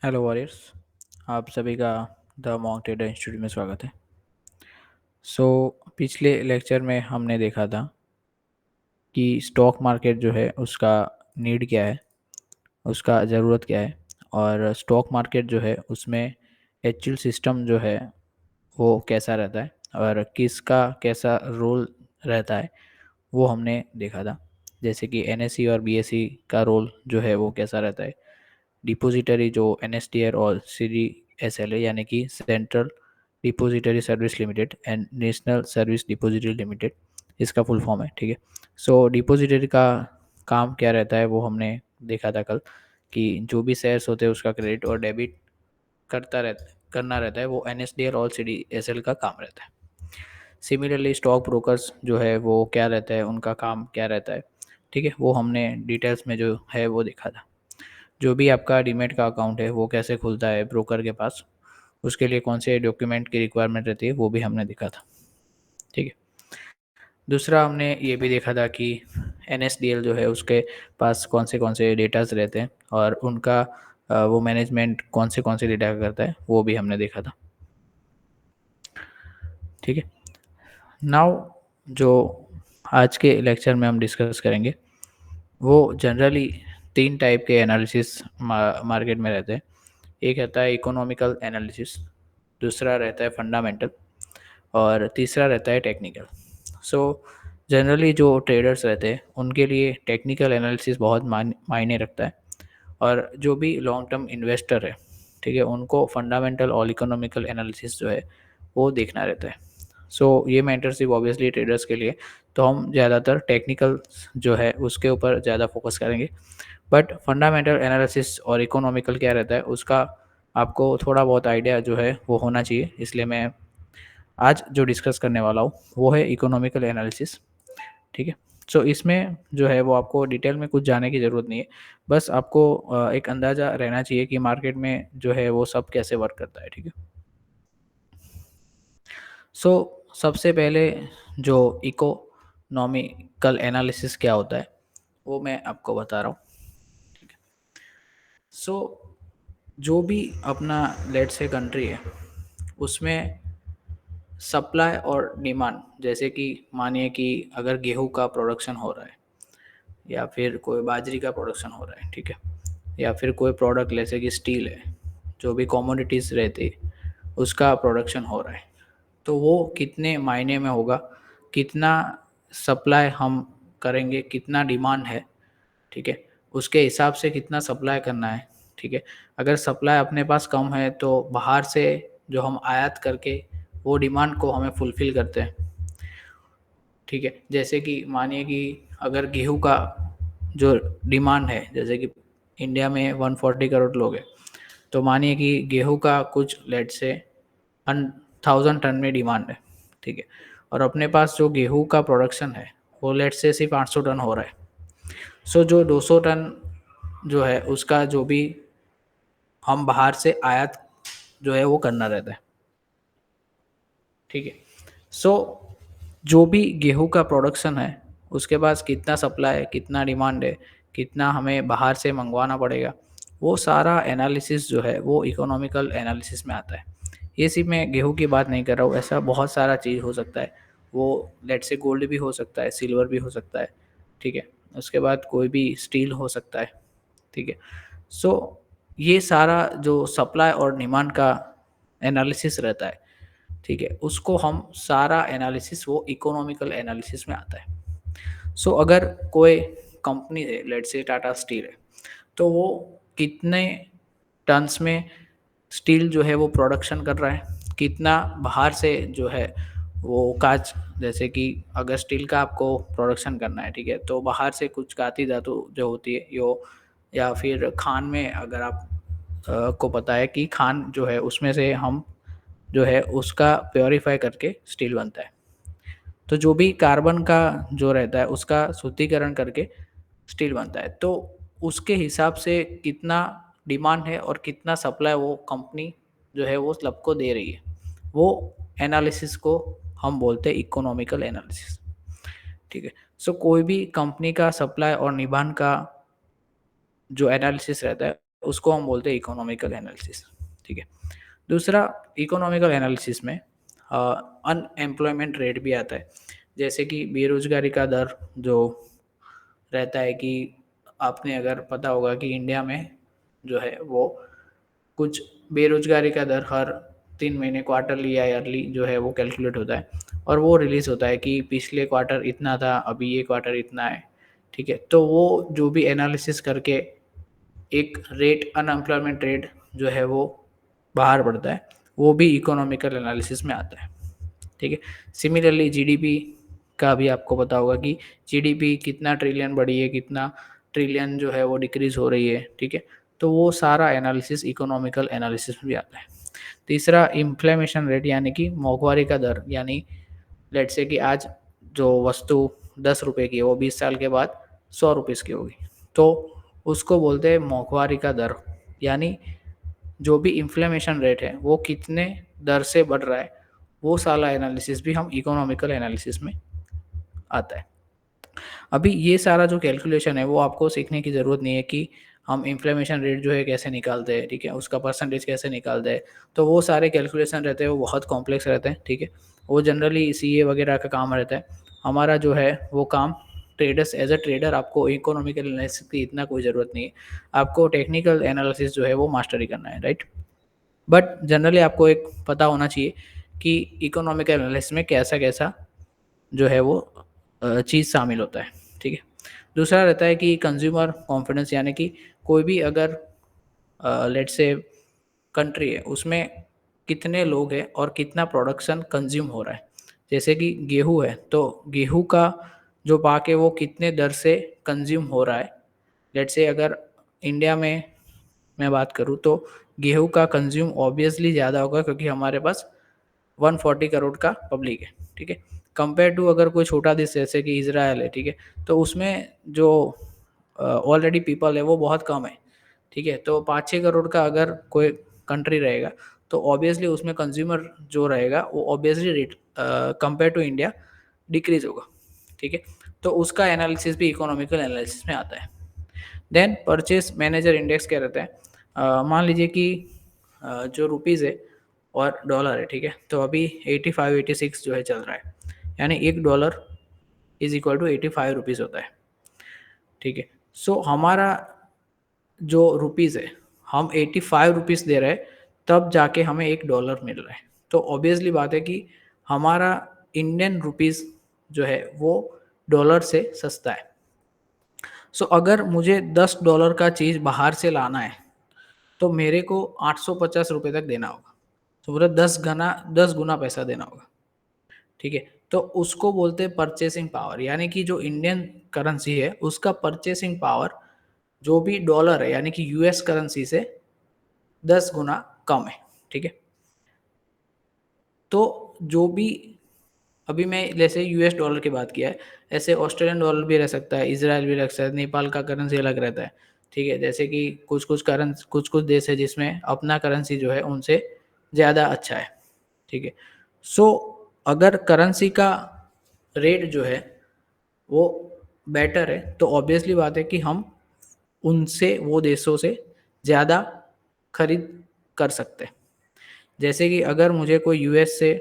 Hello warriors. आप सभी का द मॉन्क ट्रेडर इंस्टीट्यूट में स्वागत है। पिछले लेक्चर में हमने देखा था कि स्टॉक मार्केट जो है उसका नीड क्या है, उसका ज़रूरत क्या है, और स्टॉक मार्केट जो है उसमें एक्चुअल सिस्टम जो है वो कैसा रहता है और किसका कैसा रोल रहता है वो हमने देखा था। जैसे कि एनएसई और बीएसई का रोल जो है वो कैसा रहता है। डिपॉजिटरी जो एनएसडीआर और सीडीएसएल है, यानी कि central depository service limited and national service depository limited, इसका फुल फॉर्म है। ठीक है। डिपॉजिटरी का काम क्या रहता है वो हमने देखा था कल, कि जो भी शेयर्स होते हैं उसका क्रेडिट और डेबिट करना रहता है, वो एनएसडीआर और सीडीएसएल का काम रहता है। सिमिलरली स्टॉक ब्रोकर्स जो है वो क्या रहता है, उनका काम क्या रहता है। ठीक है, वो हमने डिटेल्स में जो है वो देखा था। जो भी आपका डीमेट का अकाउंट है वो कैसे खुलता है ब्रोकर के पास, उसके लिए कौन से डॉक्यूमेंट की रिक्वायरमेंट रहती है वो भी हमने देखा था। ठीक है। दूसरा हमने ये भी देखा था कि एनएसडीएल जो है उसके पास कौन से डेटास रहते हैं और उनका वो मैनेजमेंट कौन से डेटा का करता है वो भी हमने देखा था। ठीक है। नाउ जो आज के लेक्चर में हम डिस्कस करेंगे वो जनरली तीन टाइप के एनालिसिस मार्केट में रहते हैं। एक रहता है इकोनॉमिकल एनालिसिस, दूसरा रहता है फंडामेंटल, और तीसरा रहता है टेक्निकल। सो जनरली जो ट्रेडर्स रहते हैं उनके लिए टेक्निकल एनालिसिस बहुत मायने रखता है, और जो भी लॉन्ग टर्म इन्वेस्टर है, ठीक है, उनको फंडामेंटल और इकोनॉमिकल एनालिसिस जो है वो देखना रहता है। ये मैटर सिर्फ ऑब्वियसली ट्रेडर्स के लिए, तो हम ज़्यादातर टेक्निकल जो है उसके ऊपर ज़्यादा फोकस करेंगे। बट फंडामेंटल एनालिसिस और इकोनॉमिकल क्या रहता है उसका आपको थोड़ा बहुत आइडिया जो है वो होना चाहिए, इसलिए मैं आज जो डिस्कस करने वाला हूँ वो है इकोनॉमिकल एनालिसिस। ठीक है। इसमें जो है वो आपको डिटेल में कुछ जाने की ज़रूरत नहीं है, बस आपको एक अंदाज़ा रहना चाहिए कि मार्केट में जो है वो सब कैसे वर्क करता है। ठीक है। सबसे पहले जो इकोनॉमिकल एनालिसिस क्या होता है वो मैं आपको बता रहा हूँ। सो जो भी अपना लेट से कंट्री है उसमें सप्लाई और डिमांड, जैसे कि मानिए कि अगर गेहूं का प्रोडक्शन हो रहा है या फिर कोई बाजरी का प्रोडक्शन हो रहा है, ठीक है, या फिर कोई प्रोडक्ट जैसे कि स्टील है, जो भी कमोडिटीज़ रहती है उसका प्रोडक्शन हो रहा है, तो वो कितने मायने में होगा, कितना सप्लाई हम करेंगे, कितना डिमांड है, ठीक है, उसके हिसाब से कितना सप्लाई करना है। ठीक है। अगर सप्लाई अपने पास कम है तो बाहर से जो हम आयात करके वो डिमांड को हमें फुलफ़िल करते हैं। ठीक है। जैसे कि मानिए कि अगर गेहूँ का जो डिमांड है, जैसे कि इंडिया में 140 करोड़ लोग हैं, तो मानिए कि गेहूँ का कुछ लेट से 1000 टन में डिमांड है। ठीक है। और अपने पास जो गेहूँ का प्रोडक्शन है वो लेट से सिर्फ 800 टन हो रहा है। जो 200 टन जो है उसका जो भी हम बाहर से आयात जो है वो करना रहता है। ठीक है। सो जो भी गेहूं का प्रोडक्शन है उसके पास कितना सप्लाई है, कितना डिमांड है, कितना हमें बाहर से मंगवाना पड़ेगा, वो सारा एनालिसिस जो है वो इकोनॉमिकल एनालिसिस में आता है। ये सिर्फ मैं गेहूं की बात नहीं कर रहा हूँ, ऐसा बहुत सारा चीज़ हो सकता है। वो लेट से गोल्ड भी हो सकता है, सिल्वर भी हो सकता है। ठीक है। उसके बाद कोई भी स्टील हो सकता है। ठीक है। सो ये सारा जो सप्लाई और डिमांड का एनालिसिस रहता है, ठीक है, उसको हम सारा एनालिसिस वो इकोनॉमिकल एनालिसिस में आता है। अगर कोई कंपनी है, लेट्स से टाटा स्टील है, तो वो कितने टन्स में स्टील जो है वो प्रोडक्शन कर रहा है, कितना बाहर से जो है वो कांच, जैसे कि अगर स्टील का आपको प्रोडक्शन करना है, ठीक है, तो बाहर से कुछ काती धातु जो होती है यो, या फिर खान में अगर आप को पता है कि खान जो है उसमें से हम जो है उसका प्योरीफाई करके स्टील बनता है। तो जो भी कार्बन का जो रहता है उसका शुद्धिकरण करके स्टील बनता है। तो उसके हिसाब से कितना डिमांड है और कितना सप्लाई वो कंपनी जो है वो क्लब को दे रही है, वो एनालिसिस को हम बोलते हैं इकोनॉमिकल एनालिसिस। ठीक है। कोई भी कंपनी का सप्लाई और डिमांड का जो एनालिसिस रहता है उसको हम बोलते हैं इकोनॉमिकल एनालिसिस। ठीक है। दूसरा इकोनॉमिकल एनालिसिस में अनएम्प्लॉयमेंट रेट भी आता है, जैसे कि बेरोजगारी का दर जो रहता है कि आपने अगर पता होगा कि इंडिया में जो है वो कुछ बेरोजगारी का दर हर 3 महीने क्वार्टरली या ईयरली जो है वो कैलकुलेट होता है और वो रिलीज होता है कि पिछले क्वार्टर इतना था, अभी ये क्वार्टर इतना है। ठीक है। तो वो जो भी एनालिसिस करके एक रेट, अनएम्प्लॉयमेंट रेट जो है वो बाहर पड़ता है, वो भी इकोनॉमिकल एनालिसिस में आता है। ठीक है। सिमिलरली जीडीपी का भी आपको पता होगा कि जीडीपी कितना ट्रिलियन बढ़ी है, कितना ट्रिलियन जो है वो डिक्रीज हो रही है। ठीक है। तो वो सारा एनालिसिस इकोनॉमिकल एनालिसिस में भी आता है। तीसरा इन्फ्लेमेशन रेट यानी कि मोंगवारी का दर, यानी लेट से कि आज जो वस्तु 10 रुपए की है वो 20 साल के बाद 100 रुपीज़ की होगी, तो उसको बोलते हैं मोंगवारी का दर। यानी जो भी इन्फ्लेमेशन रेट है वो कितने दर से बढ़ रहा है, वो सारा एनालिसिस भी हम इकोनॉमिकल एनालिसिस में आता है। अभी ये सारा जो कैलकुलेशन है वो आपको सीखने की ज़रूरत नहीं है कि हम इन्फ्लेमेशन रेट जो है कैसे निकालते हैं। ठीक है। उसका परसेंटेज कैसे निकालते हैं, तो वो सारे कैलकुलेशन रहते हैं, वो बहुत कॉम्प्लेक्स रहते हैं। ठीक है। वो जनरली सीए वगैरह का काम रहता है। हमारा जो है वो काम ट्रेडर्स, एज अ ट्रेडर आपको इकोनॉमिकल एनालिसिस की इतना कोई ज़रूरत नहीं है। आपको टेक्निकल एनालिसिस जो है वो मास्टरी करना है, राइट। बट जनरली आपको एक पता होना चाहिए कि इकोनॉमिकल एनालिसिस में कैसा कैसा जो है वो चीज़ शामिल होता है। ठीक है। दूसरा रहता है कि कंज्यूमर कॉन्फिडेंस, यानी कि कोई भी अगर लेट से कंट्री है, उसमें कितने लोग हैं और कितना प्रोडक्शन कंज्यूम हो रहा है। जैसे कि गेहूँ है, तो गेहूँ का जो पाक है वो कितने दर से कंज्यूम हो रहा है। लेट से अगर इंडिया में मैं बात करूँ तो गेहूँ का कंज्यूम ऑब्वियसली ज़्यादा होगा, क्योंकि हमारे पास 140 करोड़ का पब्लिक है। ठीक है। कंपेयर टू अगर कोई छोटा देश जैसे कि इजराइल है, ठीक है, तो उसमें जो ऑलरेडी पीपल है वो बहुत कम है। ठीक है। तो 5-6 करोड़ का अगर कोई कंट्री रहेगा, तो ऑब्वियसली उसमें कंज्यूमर जो रहेगा वो obviously rate compare to India decrease होगा। ठीक है। तो उसका एनालिसिस भी इकोनॉमिकल एनालिसिस में आता है। देन परचेस मैनेजर इंडेक्स क्या रहता है, मान लीजिए कि जो रुपीज़ है और डॉलर है। ठीक है। तो अभी 85-86 जो है चल रहा है, यानी $1 इज इक्वल टू 85 रुपीज़ होता है। ठीक है। सो हमारा जो रुपीज़ है, हम 85 रुपीज़ दे रहे हैं, तब जाके हमें $1 मिल रहा है। तो ऑब्वियसली बात है कि हमारा इंडियन रुपीज़ जो है वो डॉलर से सस्ता है। सो अगर मुझे $10 का चीज़ बाहर से लाना है, तो मेरे को 850 रुपये तक देना होगा। तो पूरा 10 गुना पैसा देना होगा। ठीक है। तो उसको बोलते हैं परचेसिंग पावर, यानी कि जो इंडियन करेंसी है उसका परचेसिंग पावर जो भी डॉलर है, यानी कि यूएस करेंसी से 10 गुना कम है। ठीक है। तो जो भी, अभी मैं जैसे यूएस डॉलर की बात किया है, ऐसे ऑस्ट्रेलियन डॉलर भी रह सकता है, इजराइल भी रह सकता है, नेपाल का करेंसी अलग रहता है। ठीक है। जैसे कि कुछ कुछ देश है जिसमें अपना करेंसी जो है उनसे ज़्यादा अच्छा है। ठीक है। सो अगर करेंसी का रेट जो है वो बेटर है, तो ऑब्वियसली बात है कि हम उनसे, वो देशों से ज़्यादा खरीद कर सकते हैं। जैसे कि अगर मुझे कोई यूएस से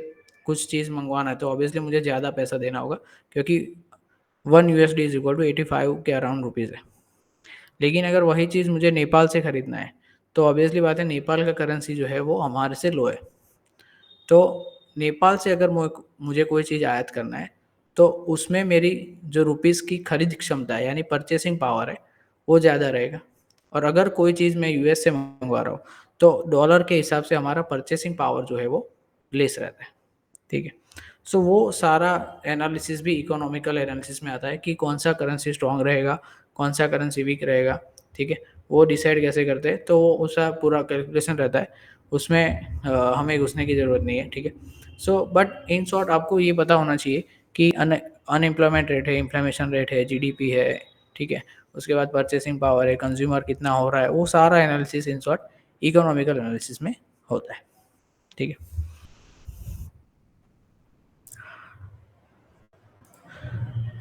कुछ चीज़ मंगवाना है, तो ऑब्वियसली मुझे ज़्यादा पैसा देना होगा, क्योंकि 1 USD इज इक्वल टू 85 के अराउंड रुपीज़ है। लेकिन अगर वही चीज़ मुझे नेपाल से ख़रीदना है, तो ऑब्वियसली बात है नेपाल का करेंसी जो है वो हमारे से लो है। तो नेपाल से अगर मुझे कोई चीज़ आयात करना है, तो उसमें मेरी जो रुपीज़ की खरीद क्षमता है, यानी परचेसिंग पावर है, वो ज़्यादा रहेगा। और अगर कोई चीज़ मैं यूएस से मंगवा रहा हूँ, तो डॉलर के हिसाब से हमारा परचेसिंग पावर जो है वो लेस रहता है। ठीक है। सो वो सारा एनालिसिस भी इकोनॉमिकल एनालिसिस में आता है कि कौन सा करेंसी स्ट्रांग रहेगा, कौन सा करेंसी वीक रहेगा। ठीक है। वो डिसाइड कैसे करते हैं, तो वो उसका पूरा कैलकुलेशन रहता है, उसमें हमें घुसने की ज़रूरत नहीं है। ठीक है। सो बट इन शॉर्ट आपको ये पता होना चाहिए कि अनएम्प्लॉयमेंट रेट है, इन्फ्लेमेशन रेट है, जीडीपी है। ठीक है। उसके बाद परचेसिंग पावर है, कंज्यूमर कितना हो रहा है, वो सारा analysis in short economical analysis में होता है। ठीक है।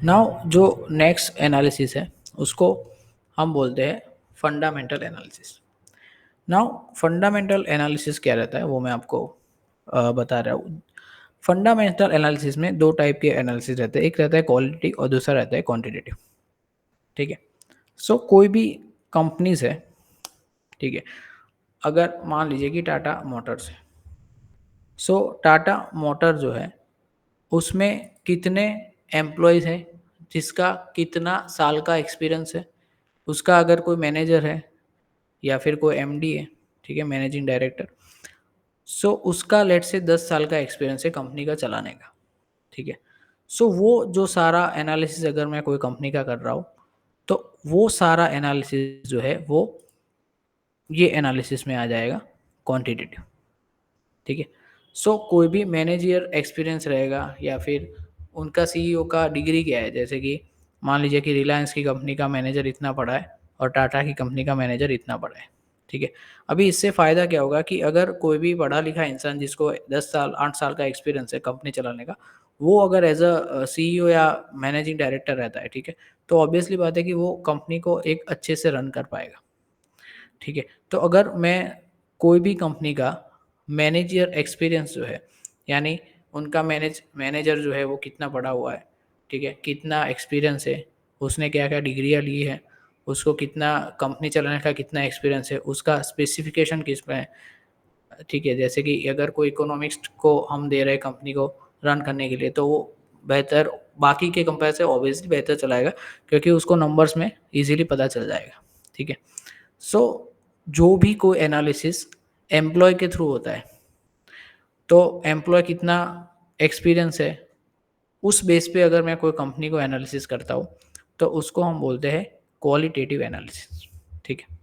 नाउ जो नेक्स्ट एनालिसिस है उसको हम बोलते हैं fundamental analysis. Now fundamental analysis क्या रहता है वो मैं आपको बता रहा हूँ। फंडामेंटल एनालिसिस में दो टाइप के एनालिसिस रहते हैं, एक रहता है क्वालिटी और दूसरा रहता है क्वांटिटेटिव। ठीक है। सो कोई भी कंपनीज है, ठीक है, अगर मान लीजिए कि टाटा मोटर्स है, सो टाटा मोटर जो है उसमें कितने एम्प्लॉयज़ हैं, जिसका कितना साल का एक्सपीरियंस है, उसका अगर कोई मैनेजर है या फिर कोई एमडी है, ठीक है, मैनेजिंग डायरेक्टर, सो उसका लेट से 10 साल का एक्सपीरियंस है कंपनी का चलाने का। ठीक है। सो वो जो सारा एनालिसिस अगर मैं कोई कंपनी का कर रहा हूँ, तो वो सारा एनालिसिस जो है वो ये एनालिसिस में आ जाएगा क्वांटिटेटिव। ठीक है। सो कोई भी मैनेजर एक्सपीरियंस रहेगा या फिर उनका सीईओ का डिग्री क्या है, जैसे कि मान लीजिए कि रिलायंस की कंपनी का मैनेजर इतना पढ़ा है और टाटा की कंपनी का मैनेजर इतना पढ़ा है। ठीक है। अभी इससे फ़ायदा क्या होगा कि अगर कोई भी पढ़ा लिखा इंसान जिसको 10 साल 8 साल का एक्सपीरियंस है कंपनी चलाने का, वो अगर एज अ सीईओ या मैनेजिंग डायरेक्टर रहता है, ठीक है, तो ऑब्वियसली बात है कि वो कंपनी को एक अच्छे से रन कर पाएगा। ठीक है। तो अगर मैं कोई भी कंपनी का मैनेजर एक्सपीरियंस जो है, यानी उनका मैनेजर जो है वो कितना पढ़ा हुआ है, ठीक है, कितना एक्सपीरियंस है, उसने क्या क्या डिग्रियाँ ली है, उसको कितना कंपनी चलाने का कितना एक्सपीरियंस है, उसका स्पेसिफिकेशन किस में है। ठीक है, जैसे कि अगर कोई इकोनॉमिस्ट को हम दे रहे हैं कंपनी को रन करने के लिए, तो वो बेहतर बाकी के कंपेयर से ऑब्वियसली बेहतर चलाएगा, क्योंकि उसको नंबर्स में इजीली पता चल जाएगा। ठीक है। सो जो भी कोई एनालिसिस एम्प्लॉय के थ्रू होता है, तो एम्प्लॉय कितना एक्सपीरियंस है, उस बेस पे अगर मैं कोई कंपनी को एनालिसिस करता हूँ, तो उसको हम बोलते हैं क्वालिटेटिव एनालिसिस। ठीक है।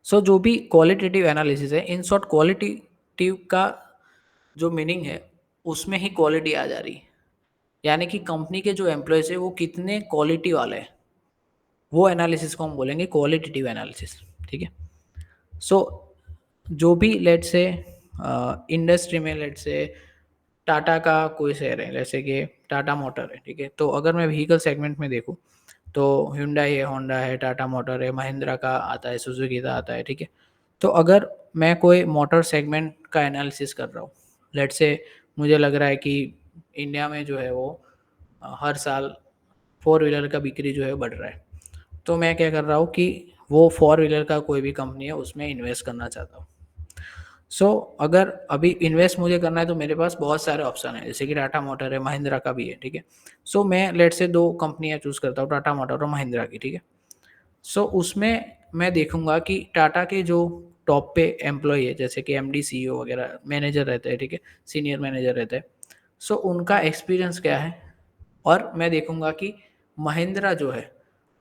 सो जो भी क्वालिटेटिव एनालिसिस है, इन शॉर्ट क्वालिटेटिव का जो मीनिंग है उसमें ही क्वालिटी आ जा रही है, यानी कि कंपनी के जो एम्प्लॉयज़ है वो कितने क्वालिटी वाले हैं, वो एनालिसिस को हम बोलेंगे क्वालिटेटिव एनालिसिस। ठीक है। सो जो भी लेट से इंडस्ट्री में लेट से टाटा का कोई शेयर है, जैसे कि टाटा मोटर है, ठीक है, तो अगर मैं व्हीकल सेगमेंट में देखूँ, तो Hyundai है, होंडा है, टाटा मोटर है, महिंद्रा का आता है, सुजुकी का आता है। ठीक है। तो अगर मैं कोई मोटर सेगमेंट का एनालिसिस कर रहा हूँ, लेट से मुझे लग रहा है कि इंडिया में जो है वो हर साल फोर व्हीलर का बिक्री जो है बढ़ रहा है, तो मैं क्या कर रहा हूँ कि वो फोर व्हीलर का कोई भी कंपनी है उसमें इन्वेस्ट करना चाहता हूँ। सो अगर अभी इन्वेस्ट मुझे करना है, तो मेरे पास बहुत सारे ऑप्शन है, जैसे कि टाटा मोटर है, महिंद्रा का भी है। ठीक है। सो मैं लेट से दो कंपनियां चूज करता हूँ, टाटा मोटर और महिंद्रा की। ठीक है। सो उसमें मैं देखूंगा कि टाटा के जो टॉप पे एम्प्लॉय है, जैसे कि एमडी सीईओ वगैरह मैनेजर रहते हैं, ठीक है, सीनियर मैनेजर रहते हैं, सो उनका एक्सपीरियंस क्या है। और मैं देखूंगा कि महिंद्रा जो है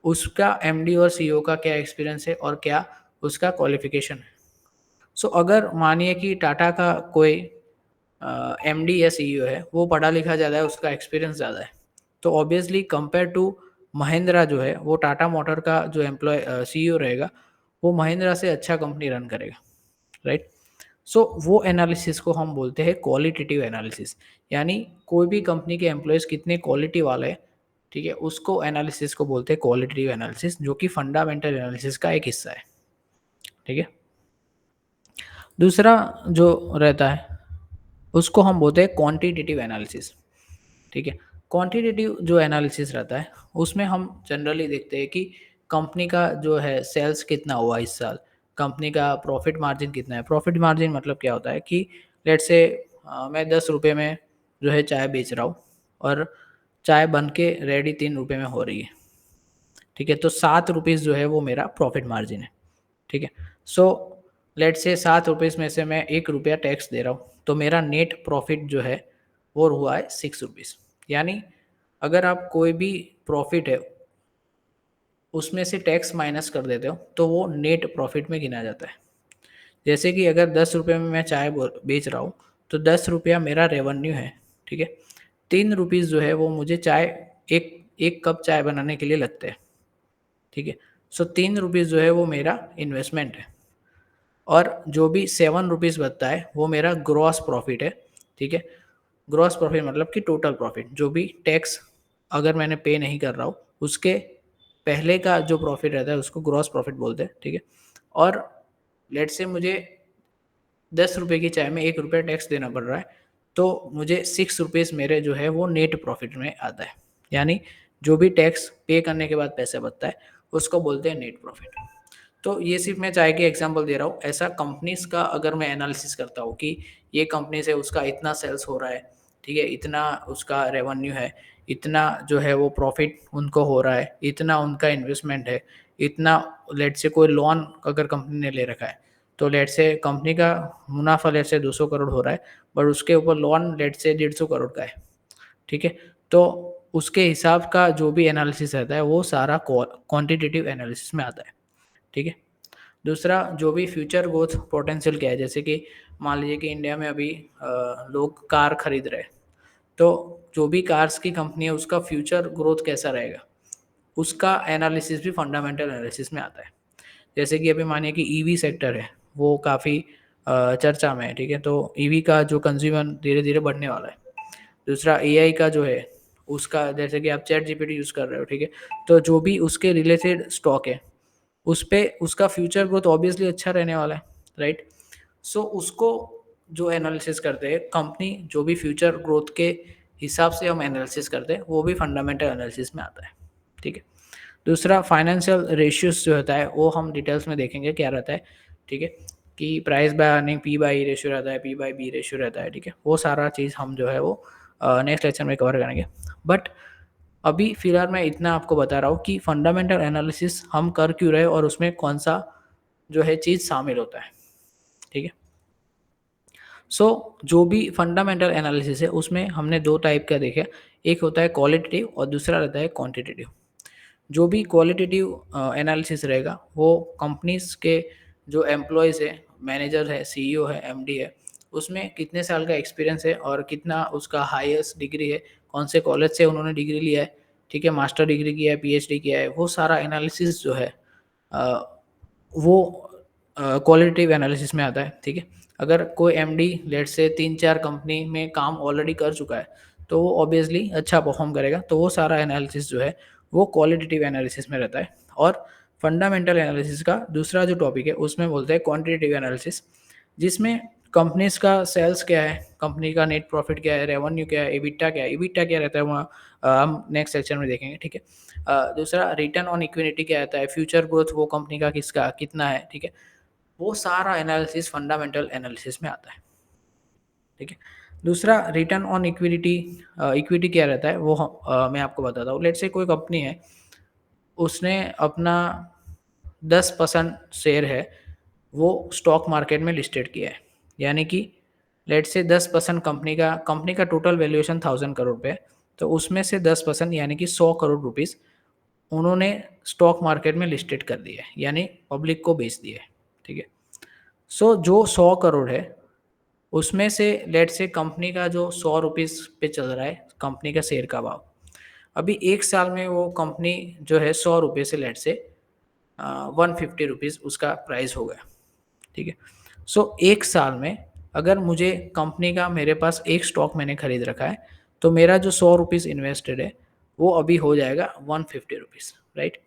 उसका एमडी और सीईओ का क्या एक्सपीरियंस है और क्या उसका क्वालिफिकेशन है। सो अगर मानिए कि टाटा का कोई एमडी या सीईओ है, वो पढ़ा लिखा ज़्यादा है, उसका एक्सपीरियंस ज़्यादा है, तो ऑब्वियसली कंपेयर टू महिंद्रा जो है, वो टाटा मोटर का जो एम्प्लॉय सीईओ रहेगा, वो महिंद्रा से अच्छा कंपनी रन करेगा। राइट। सो वो एनालिसिस को हम बोलते हैं क्वालिटेटिव एनालिसिस, यानी कोई भी कंपनी के एम्प्लॉयज़ कितने क्वालिटी वाले हैं, ठीक है, उसको एनालिसिस को बोलते हैं क्वालिटेटिव एनालिसिस, जो कि फंडामेंटल एनालिसिस का एक हिस्सा है। ठीक है। दूसरा जो रहता है उसको हम बोलते हैं क्वांटिटेटिव एनालिसिस। ठीक है। क्वांटिटेटिव जो एनालिसिस रहता है उसमें हम जनरली देखते हैं कि कंपनी का जो है सेल्स कितना हुआ इस साल, कंपनी का प्रॉफिट मार्जिन कितना है। प्रॉफिट मार्जिन मतलब क्या होता है कि लेट से मैं 10 रुपये में जो है चाय बेच रहा हूँ और चाय बन के रेडी 3 रुपये में हो रही है। ठीक है। तो 7 रुपीज़ जो है वो मेरा प्रॉफिट मार्जिन है। ठीक है। सो लेट से 7 रुपीज़ में से मैं 1 रुपया टैक्स दे रहा हूँ, तो मेरा नेट प्रॉफिट जो है वो हुआ है 6 रुपीज़। यानी अगर आप कोई भी प्रॉफिट है उसमें से टैक्स माइनस कर देते हो, तो वो नेट प्रॉफिट में गिना जाता है। जैसे कि अगर 10 रुपये में मैं चाय बेच रहा हूँ, तो 10 रुपया मेरा रेवेन्यू है। ठीक है। 3 रुपीज़ जो है वो मुझे चाय एक एक कप चाय बनाने के लिए लगते हैं। ठीक है। सो 3 रुपीज़ जो है वो मेरा इन्वेस्टमेंट है, और जो भी 7 रुपीज़ बचता है वो मेरा ग्रॉस प्रॉफिट है। ठीक है। ग्रॉस प्रॉफिट मतलब कि टोटल प्रॉफिट, जो भी टैक्स अगर मैंने पे नहीं कर रहा हूँ उसके पहले का जो प्रॉफिट रहता है उसको ग्रॉस प्रॉफिट बोलते हैं। ठीक है। और लेट से मुझे 10 रुपए की चाय में 1 रुपया टैक्स देना पड़ रहा है, तो मुझे 6 रुपीज़ मेरे जो है वो नेट प्रॉफिट में आता है। यानी जो भी टैक्स पे करने के बाद पैसा बचता है उसको बोलते हैं नेट प्रॉफिट। तो ये सिर्फ मैं चाय के एग्जांपल दे रहा हूँ। ऐसा कंपनीज का अगर मैं एनालिसिस करता हूँ कि ये कंपनी से उसका इतना सेल्स हो रहा है, ठीक है, इतना उसका रेवेन्यू है, इतना जो है वो प्रॉफिट उनको हो रहा है, इतना उनका इन्वेस्टमेंट है, इतना लेट से कोई लोन अगर कंपनी ने ले रखा है, तो लेट से कंपनी का मुनाफा लेट से 200 करोड़ हो रहा है, बट उसके ऊपर लोन लेट से 150 करोड़ का है, ठीक है। तो उसके हिसाब का जो भी एनालिसिस रहता है वो सारा क्वांटिटेटिव एनालिसिस में आता है, ठीक है। दूसरा, जो भी फ्यूचर ग्रोथ पोटेंशियल क्या है, जैसे कि मान लीजिए कि इंडिया में अभी लोग कार खरीद रहे हैं, तो जो भी कार्स की कंपनी है उसका फ्यूचर ग्रोथ कैसा रहेगा, उसका एनालिसिस भी फंडामेंटल एनालिसिस में आता है। जैसे कि अभी मानिए कि ईवी सेक्टर है, वो काफ़ी चर्चा में है, ठीक है। तो ईवी का जो कंज्यूमर धीरे धीरे बढ़ने वाला है। दूसरा, एआई का जो है उसका, जैसे कि आप चैट जीपीटी यूज़ कर रहे हो, ठीक है, तो जो भी उसके रिलेटेड स्टॉक है उस पे उसका फ्यूचर ग्रोथ ऑब्वियसली अच्छा रहने वाला है, राइट। सो उसको जो एनालिसिस करते हैं कंपनी, जो भी फ्यूचर ग्रोथ के हिसाब से हम एनालिसिस करते हैं वो भी फंडामेंटल एनालिसिस में आता है, ठीक है। दूसरा, फाइनेंशियल रेशियोज जो होता है वो हम डिटेल्स में देखेंगे क्या रहता है, ठीक है, कि price by earning P by ratio रहता है, पी बाई बी रेशियो रहता है, ठीक है। वो सारा चीज़ हम जो है वो नेक्स्ट लेक्चर में कवर करेंगे। बट अभी फिलहाल मैं इतना आपको बता रहा हूँ कि फंडामेंटल एनालिसिस हम कर क्यों रहे और उसमें कौन सा जो है चीज़ शामिल होता है, ठीक है। सो जो भी फंडामेंटल एनालिसिस है उसमें हमने दो टाइप का देखा, एक होता है क्वालिटेटिव और दूसरा रहता है क्वांटिटेटिव। जो भी क्वालिटेटिव एनालिसिस रहेगा वो कंपनीज के जो एम्प्लॉयज़ है, मैनेजर है, सीईओ है, एमडी है, उसमें कितने साल का एक्सपीरियंस है और कितना उसका हाईएस्ट डिग्री है, कौन से कॉलेज से उन्होंने डिग्री लिया है, ठीक है, मास्टर डिग्री किया है, पीएचडी किया है, वो सारा एनालिसिस जो है वो क्वालिटेटिव एनालिसिस में आता है, ठीक है। अगर कोई एमडी लेट से 3-4 कंपनी में काम ऑलरेडी कर चुका है, तो वो ऑब्वियसली अच्छा परफॉर्म करेगा, तो वो सारा एनालिसिस जो है वो क्वालिटेटिव एनालिसिस में रहता है। और फंडामेंटल एनालिसिस का दूसरा जो टॉपिक है उसमें बोलते हैं क्वांटिटेटिव एनालिसिस, जिसमें कंपनीज का सेल्स क्या है, कंपनी का नेट प्रॉफिट क्या है, रेवेन्यू क्या है, एबिटा क्या है, एबिटा क्या रहता है वहाँ हम नेक्स्ट सेक्शन में देखेंगे, ठीक है। दूसरा, रिटर्न ऑन इक्विटी क्या रहता है, फ्यूचर ग्रोथ वो कंपनी का किसका कितना है, ठीक है। वो सारा एनालिसिस फंडामेंटल एनालिसिस में आता है, ठीक है। दूसरा, रिटर्न ऑन इक्विटी, इक्विटी क्या रहता है वो मैं आपको बताता हूँ। लेट्स से कोई कंपनी है, उसने अपना 10% शेयर है वो स्टॉक मार्केट में लिस्टेड किया है, यानी कि लेट्स से 10% कंपनी का टोटल वैल्यूएशन 1000 करोड़ पे है, तो उसमें से 10% यानी कि 100 करोड़ रुपीज़ उन्होंने स्टॉक मार्केट में लिस्टेड कर दिया है, यानी पब्लिक को बेच दिया है, ठीक है। सो जो 100 करोड़ है उसमें से लेट से कंपनी का जो 100 रुपीज़ पे चल रहा है कंपनी का शेयर का भाव, अभी 1 साल में वो कंपनी जो है 100 रुपये से लेट से 150 रुपीज़ उसका प्राइस हो गया, ठीक है। सो 1 साल में अगर मुझे कंपनी का, मेरे पास एक स्टॉक मैंने खरीद रखा है, तो मेरा जो 100 रुपीज़ इन्वेस्टेड है वो अभी हो जाएगा 150 रुपीज़, राइट।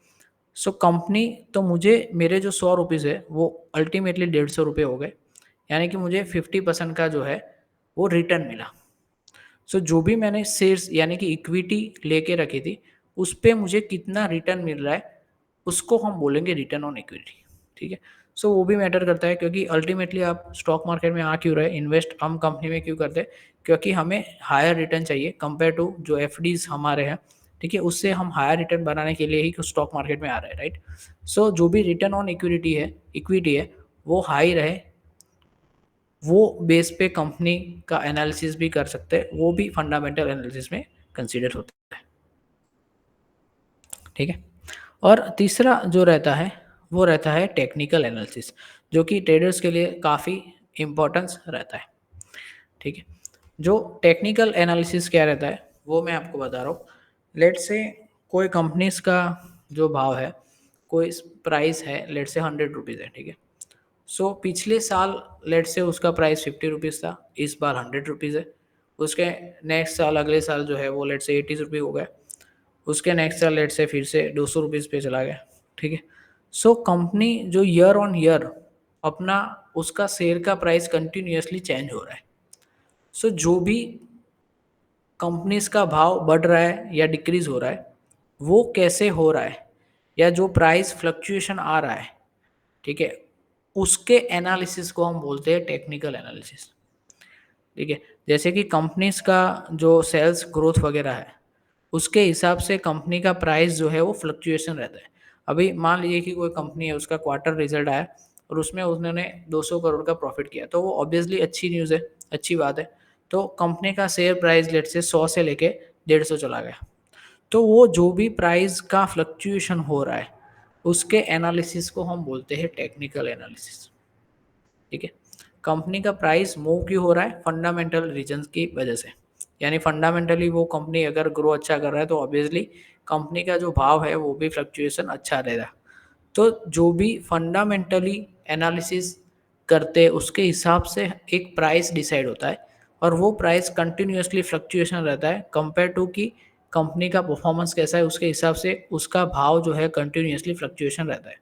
सो कंपनी, तो मुझे मेरे जो 100 रुपीज़ है वो अल्टीमेटली 150 रुपये हो गए, यानी कि मुझे 50% का जो है वो रिटर्न मिला। सो जो भी मैंने शेयर्स यानी कि इक्विटी लेके रखी थी उस पे मुझे कितना रिटर्न मिल रहा है उसको हम बोलेंगे रिटर्न ऑन इक्विटी, ठीक है। सो वो भी मैटर करता है, क्योंकि अल्टीमेटली आप स्टॉक मार्केट में आ क्यों रहे, इन्वेस्ट हम कंपनी में क्यों करते हैं, क्योंकि हमें हायर रिटर्न चाहिए कंपेयर टू जो एफडीज हमारे हैं, ठीक है, उससे हम हायर रिटर्न बनाने के लिए ही स्टॉक मार्केट में आ रहे हैं, राइट। सो जो भी रिटर्न ऑन इक्विटी है वो हाई रहे, वो बेस पे कंपनी का एनालिसिस भी कर सकते हैं, वो भी फंडामेंटल एनालिसिस में कंसीडर होता है, ठीक है। और तीसरा जो रहता है वो रहता है टेक्निकल एनालिसिस, जो कि ट्रेडर्स के लिए काफ़ी इम्पोर्टेंस रहता है, ठीक है। जो टेक्निकल एनालिसिस क्या रहता है वो मैं आपको बता रहा हूँ। लेट से कोई कंपनीज का जो भाव है, कोई प्राइस है लेट से 100 रुपीज़ है, ठीक है। सो पिछले साल लेट से उसका प्राइस 50 रुपीज़ था, इस बार 100 रुपीज़ है। उसके नेक्स्ट साल, अगले साल जो है वो लेट से 80 रुपये हो गया, उसके नेक्स्ट साल लेट से फिर से 200 रुपीज़ पे चला गया, ठीक है। सो कंपनी जो ईयर ऑन ईयर अपना उसका शेयर का प्राइस कंटिन्यूअसली चेंज हो रहा है। सो जो भी कंपनीज का भाव बढ़ रहा है या डिक्रीज हो रहा है, वो कैसे हो रहा है, या जो प्राइस फ्लक्चुएशन आ रहा है, ठीक है, उसके एनालिसिस को हम बोलते हैं टेक्निकल एनालिसिस। ठीक है, जैसे कि कंपनीज का जो सेल्स ग्रोथ वगैरह है, उसके हिसाब से कंपनी का प्राइस जो है वो फ्लक्चुएशन रहता है। अभी मान लीजिए कि कोई कंपनी है, उसका क्वार्टर रिजल्ट आया और उसमें उन्होंने 200 करोड़ का प्रॉफिट किया, तो वो ऑब्वियसली अच्छी न्यूज़ है, अच्छी बात है। तो कंपनी का शेयर प्राइस लेट से 100 से लेके 150 चला गया। तो वो जो भी प्राइस का फ्लक्चुएशन हो रहा है, उसके एनालिसिस को हम बोलते हैं टेक्निकल एनालिसिस। ठीक है, कंपनी का प्राइस मूव क्यों हो रहा है, फंडामेंटल रीजंस की वजह से। यानी फंडामेंटली वो कंपनी अगर ग्रो अच्छा कर रहा है तो ऑब्वियसली कंपनी का जो भाव है वो भी फ्लक्चुएशन अच्छा रहेगा। तो जो भी फंडामेंटली एनालिसिस करते उसके हिसाब से एक प्राइस डिसाइड होता है, और वो प्राइस कंटिन्यूअसली फ्लक्चुएशन रहता है कंपेयर टू कि कंपनी का परफॉर्मेंस कैसा है, उसके हिसाब से उसका भाव जो है कंटिन्यूअसली फ्लक्चुएशन रहता है।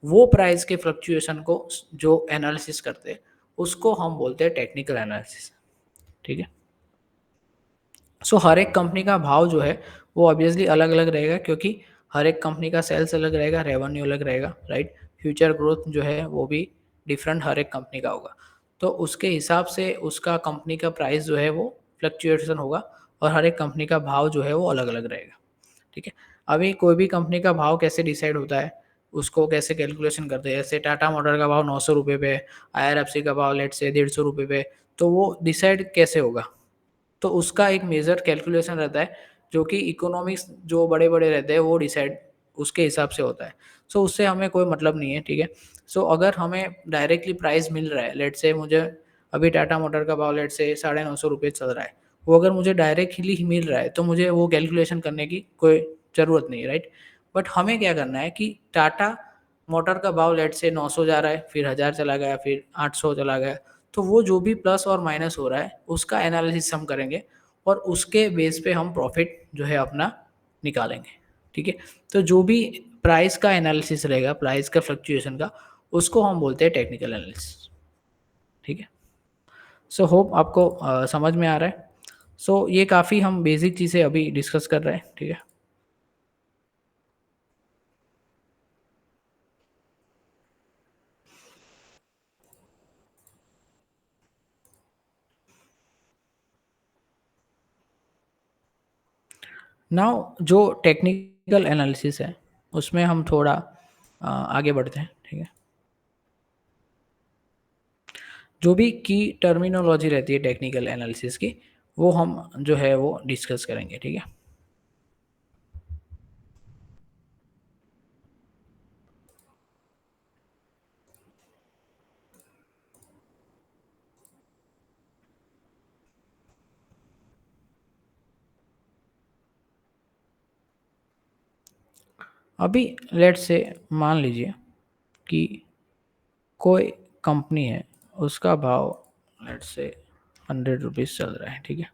वो प्राइस के फ्लक्चुएशन को जो एनालिसिस करते हैं, उसको हम बोलते हैं टेक्निकल एनालिसिस। ठीक है, सो हर एक कंपनी का भाव जो है वो ऑब्वियसली अलग अलग रहेगा, क्योंकि हर एक कंपनी का सेल्स अलग रहेगा, रेवेन्यू अलग रहेगा, राइट। फ्यूचर ग्रोथ जो है वो भी डिफरेंट हर एक कंपनी का होगा। तो उसके हिसाब से उसका कंपनी का प्राइस जो है वो फ्लक्चुएशन होगा, और हर एक कंपनी का भाव जो है वो अलग अलग रहेगा। ठीक है, अभी कोई भी कंपनी का भाव कैसे डिसाइड होता है, उसको कैसे कैलकुलेशन करते हैं, जैसे टाटा मोटर का भाव 900 रुपये पे, IRFC का भाव लेट से 150 रुपये पे, तो वो डिसाइड कैसे होगा। तो उसका एक मेजर कैलकुलेशन रहता है, जो कि इकोनॉमिक्स जो बड़े बड़े रहते हैं वो डिसाइड उसके हिसाब से होता है। सो उससे हमें कोई मतलब नहीं है। ठीक है, सो अगर हमें डायरेक्टली प्राइस मिल रहा है, लेट से मुझे अभी टाटा मोटर का भाव लेट से 950 रुपये चल रहा है, वो अगर मुझे डायरेक्टली ही मिल रहा है तो मुझे वो कैलकुलेशन करने की कोई ज़रूरत नहीं, राइट। बट हमें क्या करना है कि टाटा मोटर का भाव लेट से 900 जा रहा है, फिर 1000 चला गया, फिर 800 चला गया, तो वो जो भी प्लस और माइनस हो रहा है उसका एनालिसिस हम करेंगे, और उसके बेस पे हम प्रॉफिट जो है अपना निकालेंगे। ठीक है, तो जो भी प्राइस का एनालिसिस रहेगा, प्राइस का फ्लक्चुएशन का, उसको हम बोलते हैं टेक्निकल एनालिसिस। ठीक है, सो होप आपको समझ में आ रहा है। सो ये काफ़ी हम बेसिक चीज़ें अभी डिस्कस कर रहे हैं। ठीक है, नाउ जो टेक्निकल एनालिसिस है उसमें हम थोड़ा आगे बढ़ते हैं। ठीक है, जो भी की टर्मिनोलॉजी रहती है टेक्निकल एनालिसिस की, वो हम जो है वो डिस्कस करेंगे। ठीक है, अभी लेट से मान लीजिए कि कोई कंपनी है, उसका भाव लेट से 100 रुपीज़ चल रहा है। ठीक है,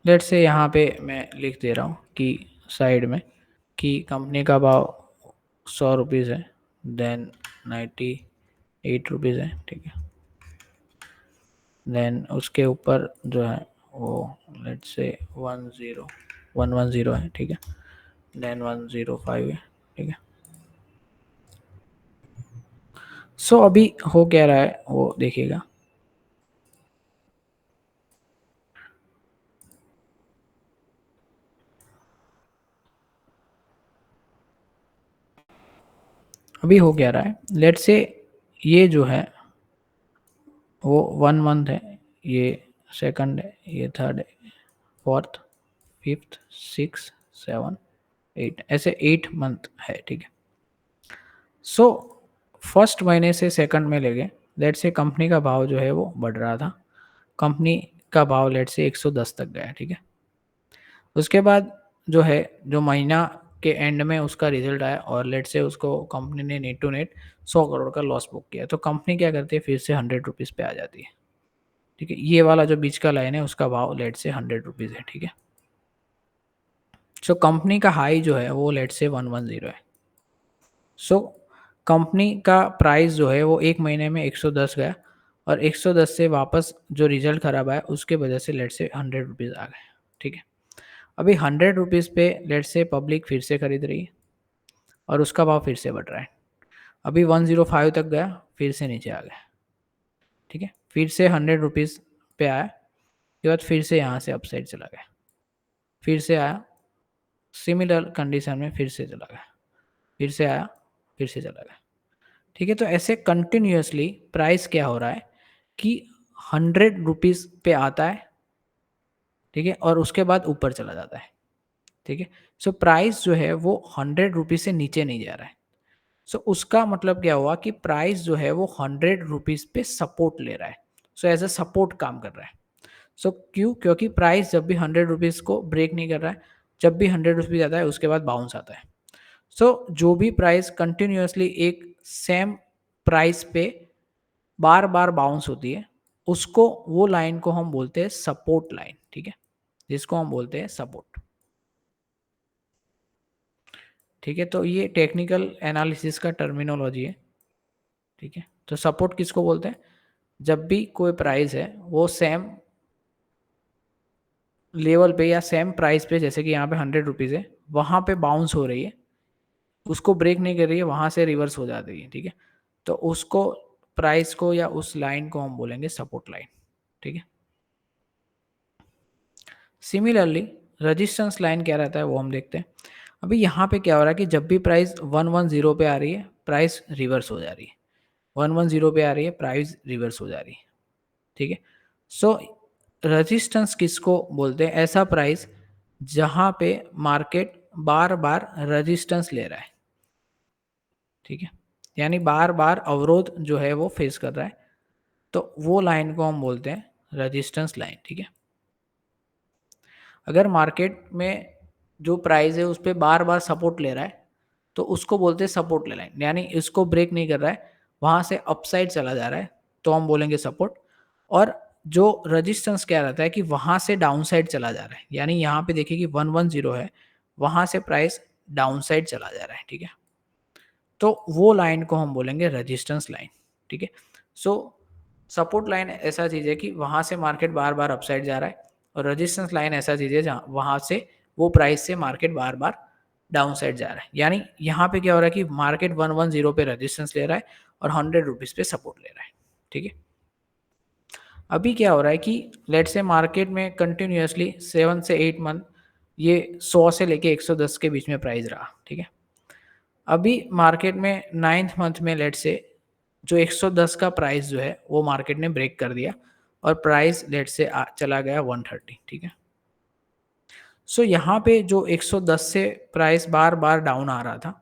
लेट से यहाँ पे मैं लिख दे रहा हूँ कि साइड में कि कंपनी का भाव 100 रुपीज़ है, देन 98 रुपीज़ है। ठीक है, देन उसके ऊपर जो है वो लेट से 110 है। ठीक है, देन 105 है। ठीक है, सो अभी हो क्या रहा है वो देखिएगा। अभी हो क्या रहा है, लेट से ये जो है वो 1 मंथ है, ये सेकंड है, ये थर्ड है, fourth, fifth, six, seven, eight, ऐसे 8 मंथ है। ठीक है, सो फर्स्ट महीने से सेकंड में ले गए, लेट से कंपनी का भाव जो है वो बढ़ रहा था, कंपनी का भाव लेट से 110 तक गया। ठीक है, उसके बाद जो है, जो महीना के एंड में उसका रिजल्ट आया और लेट से उसको कंपनी ने नेट टू नेट 100 करोड़ का लॉस बुक किया, तो कंपनी क्या करती है, फिर से 100 रुपीज़ पे आ जाती है। ठीक है, ये वाला जो बीच का लाइन है उसका भाव लेट से 100 रुपीज़ है। ठीक है, सो कंपनी का हाई जो है वो लेट से 110 है। सो कंपनी का प्राइस जो है वो एक महीने में 110 गया, और 110 से वापस जो रिजल्ट खराब आया उसके वजह से लेट से 100 रुपीज़ आ गए। ठीक है, अभी 100 रुपीज़ पे लेट से पब्लिक फिर से खरीद रही है और उसका भाव फिर से बढ़ रहा है। अभी 105 तक गया, फिर से नीचे आ गया। ठीक है, फिर से 100 रुपीज़ पे आया, उसके बाद फिर से यहाँ से अपसाइड चला गया, फिर से आया, सिमिलर कंडीशन में फिर से चला गया, फिर से आया, फिर से चला गया। ठीक है, तो ऐसे कंटिन्यूअसली प्राइस क्या हो रहा है कि 100 रुपीज़ पे आता है, ठीक है, और उसके बाद ऊपर चला जाता है। ठीक है, सो प्राइस जो है वो 100 रुपीज़ से नीचे नहीं जा रहा है। सो उसका मतलब क्या हुआ कि प्राइस जो है वो 100 रुपीज़ पे सपोर्ट ले रहा है। सो एज अ सपोर्ट काम कर रहा है। सो क्यों? क्योंकि प्राइस जब भी 100 रुपीज़ को ब्रेक नहीं कर रहा है, जब भी 100 रुपीज़ आता है उसके बाद बाउंस आता है। सो जो भी प्राइस कंटिन्यूअसली एक सेम प्राइस पे बार बार बाउंस होती है, उसको, वो लाइन को हम बोलते हैं सपोर्ट लाइन। ठीक है, जिसको हम बोलते हैं सपोर्ट। ठीक है, तो ये टेक्निकल एनालिसिस का टर्मिनोलॉजी है। ठीक है, तो सपोर्ट किसको बोलते हैं? जब भी कोई प्राइस है वो सेम लेवल पे या सेम प्राइस पे, जैसे कि यहाँ पे 100 रुपीज़ है, वहाँ पे बाउंस हो रही है, उसको ब्रेक नहीं कर रही है, वहाँ से रिवर्स हो जाती है। ठीक है, तो उसको, प्राइस को या उस लाइन को हम बोलेंगे सपोर्ट लाइन। ठीक है, सिमिलरली रेजिस्टेंस लाइन क्या रहता है वो हम देखते हैं। अभी यहाँ पे क्या हो रहा है कि जब भी प्राइस 110 पे आ रही है, प्राइस रिवर्स हो जा रही है, 110 पे आ रही है, प्राइस रिवर्स हो जा रही है। ठीक है, सो रेजिस्टेंस किसको बोलते हैं? ऐसा प्राइस जहाँ पे मार्केट बार बार रेजिस्टेंस ले रहा है। ठीक है, यानी बार बार अवरोध जो है वो फेस कर रहा है, तो वो लाइन को हम बोलते हैं रेजिस्टेंस लाइन। ठीक है, अगर मार्केट में जो प्राइस है उस पर बार बार सपोर्ट ले रहा है, तो उसको बोलते हैं सपोर्ट लाइन, यानी इसको ब्रेक नहीं कर रहा है, वहां से अपसाइड चला जा रहा है, तो हम बोलेंगे सपोर्ट। और जो रेजिस्टेंस क्या रहता है कि वहां से डाउन साइड चला जा रहा है, यानी यहाँ पे देखिए कि 110 है, वहां से प्राइस डाउन साइड चला जा रहा है। ठीक है, तो वो लाइन को हम बोलेंगे रेजिस्टेंस लाइन। ठीक है, सो सपोर्ट लाइन ऐसा चीज़ है कि वहाँ से मार्केट बार बार अपसाइड जा रहा है, और रेजिस्टेंस लाइन ऐसा चीज़ है जहाँ वहाँ से वो प्राइस से मार्केट बार बार डाउन साइड जा रहा है। यानी यहाँ पे क्या हो रहा है कि मार्केट 110 पे रेजिस्टेंस ले रहा है और 100 रुपीज़ पे सपोर्ट ले रहा है। ठीक है, अभी क्या हो रहा है कि लेट से मार्केट में कंटिन्यूसली 7 से 8 मंथ ये 100 से लेके 110 के बीच में प्राइस रहा। ठीक है, अभी मार्केट में 9th मंथ में लेट से जो 110 का प्राइस जो है वो मार्केट ने ब्रेक कर दिया, और प्राइस लेट से चला गया 130। ठीक है, सो यहाँ पे जो 110 से प्राइस बार बार डाउन आ रहा था,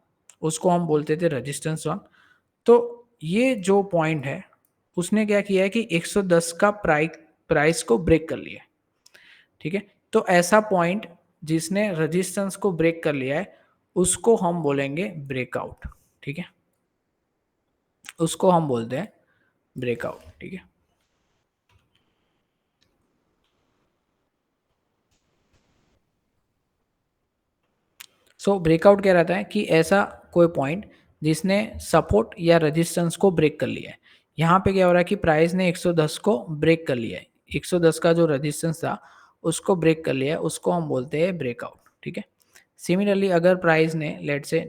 उसको हम बोलते थे रेजिस्टेंस वन। तो ये जो पॉइंट है, उसने क्या किया है कि 110 का प्राइस को ब्रेक कर लिया है। ठीक है, तो ऐसा पॉइंट जिसने रेजिस्टेंस को ब्रेक कर लिया है, उसको हम बोलेंगे ब्रेकआउट। ठीक है, उसको हम बोलते हैं ब्रेकआउट। ठीक है, सो ब्रेकआउट क्या रहता है कि ऐसा कोई पॉइंट जिसने सपोर्ट या रेजिस्टेंस को ब्रेक कर लिया है। यहाँ पे क्या हो रहा है कि प्राइस ने 110 को ब्रेक कर लिया है, 110 का जो रेजिस्टेंस था उसको ब्रेक कर लिया है, उसको हम बोलते हैं ब्रेकआउट। ठीक है, सिमिलरली अगर प्राइस ने लेट से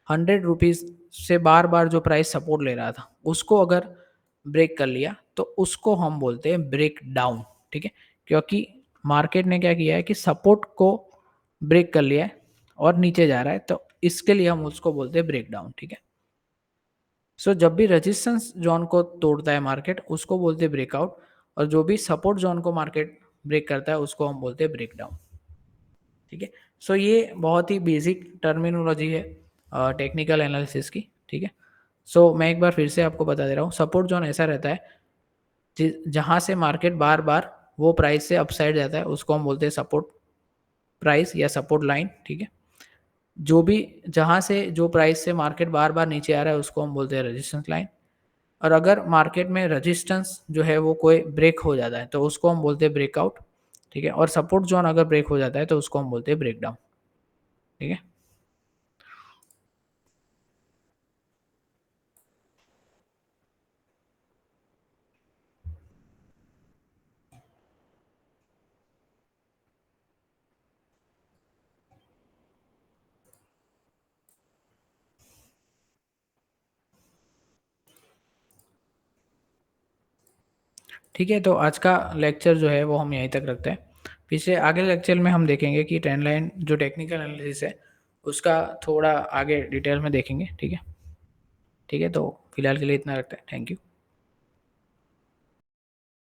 100 रुपीज़ से बार बार जो प्राइस सपोर्ट ले रहा था उसको अगर ब्रेक कर लिया, तो उसको हम बोलते हैं ब्रेक डाउन। ठीक है, क्योंकि मार्केट ने क्या किया है कि सपोर्ट को ब्रेक कर लिया है और नीचे जा रहा है, तो इसके लिए हम उसको बोलते हैं ब्रेक डाउन। ठीक है, सो जब भी रेजिस्टेंस जोन को तोड़ता है मार्केट, उसको बोलते हैं ब्रेकआउट, और जो भी सपोर्ट जोन को मार्केट ब्रेक करता है उसको हम बोलते हैं ब्रेक डाउन। ठीक है, सो ये बहुत ही बेसिक टर्मिनोलॉजी है टेक्निकल एनालिसिस की। ठीक है, सो मैं एक बार फिर से आपको बता दे रहा हूँ, सपोर्ट जोन ऐसा रहता है जहाँ से मार्केट बार बार वो प्राइस से अपसाइड जाता है, उसको हम बोलते हैं सपोर्ट प्राइस या सपोर्ट लाइन। ठीक है, जो भी, जहाँ से जो प्राइस से मार्केट बार बार नीचे आ रहा है उसको हम बोलते हैं रेजिस्टेंस लाइन, और अगर मार्केट में रेजिस्टेंस जो है वो कोई ब्रेक हो जाता है तो उसको हम बोलते हैं ब्रेकआउट, ठीक है। और सपोर्ट जोन अगर ब्रेक हो जाता है तो उसको हम बोलते हैं ब्रेक डाउन, ठीक है। ठीक है, तो आज का लेक्चर जो है वो हम यहीं तक रखते हैं। पीछे आगे लेक्चर में हम देखेंगे कि ट्रेंड लाइन जो टेक्निकल एनालिसिस है उसका थोड़ा आगे डिटेल में देखेंगे, ठीक है। ठीक है, तो फिलहाल के लिए इतना रखते हैं। Thank you.